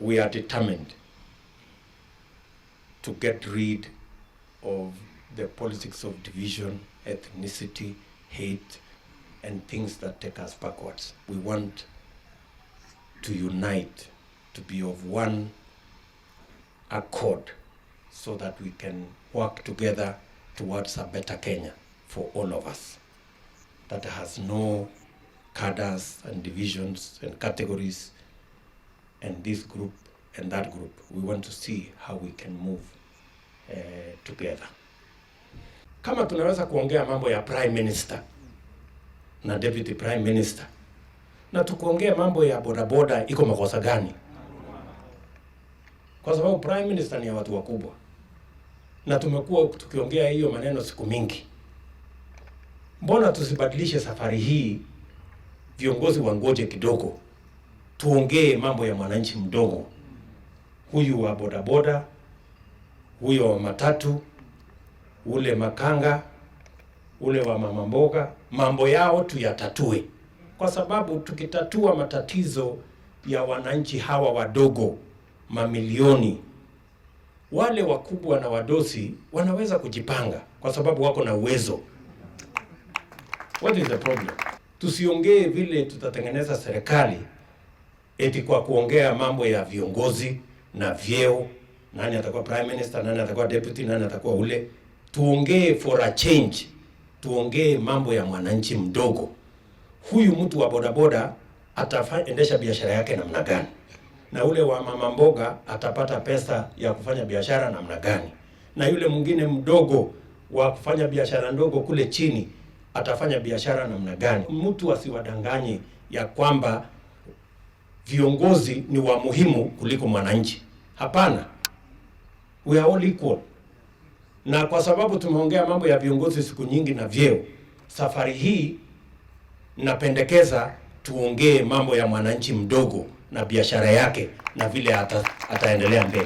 We are determined to get rid of the politics of division, ethnicity, hate, and things that take us backwards. We want to unite, to be of one accord, so that we can work together towards a better Kenya for all of us, that has no cadres and divisions and categories and this group and that group. We want to see how we can move together. Kama tunaweza kuongea mambo ya prime minister na deputy prime minister, na tukuongea mambo ya bodaboda, iko makosa gani? Kwa sababu prime minister ni ya watu wakubwa, na tumekuwa tukiongea hiyo maneno siku mingi. Mbona tusibadilishe safari hii, viongozi wangoje kidogo, tuongee mambo ya mwananchi mdogo, huyu wa bodaboda, huyo wa matatu, ule makanga, ule wa mama mboga, mambo yao tuyatatue. Kwa sababu tukitatua matatizo ya wananchi hawa wadogo, mamilioni, wale wakubwa na wadosi wanaweza kujipanga kwa sababu wako na uwezo. What is the problem? Tusiongee vile tutatengeneza serikali eti kwa kuongea mambo ya viongozi na vyeo, nani atakuwa prime minister, nani atakuwa deputy, nani atakuwa ule. Tuongee for a change. Tuongee mambo ya mwananchi mdogo. Huyu mtu wa bodaboda ataendesha biashara yake namna gani? Na ule wa mama mboga atapata pesa ya kufanya biashara namna gani? Na yule mwingine mdogo wa kufanya biashara ndogo kule chini atafanya biashara namna gani? Mtu asiwadanganye ya kwamba viongozi ni wa muhimu kuliko mwananchi. Hapana. We are all equal. Na kwa sababu tumeongea mambo ya viongozi siku nyingi na vyeo, safari hii napendekeza tuongee mambo ya mwananchi mdogo na biashara yake na vile ataendelea mbele.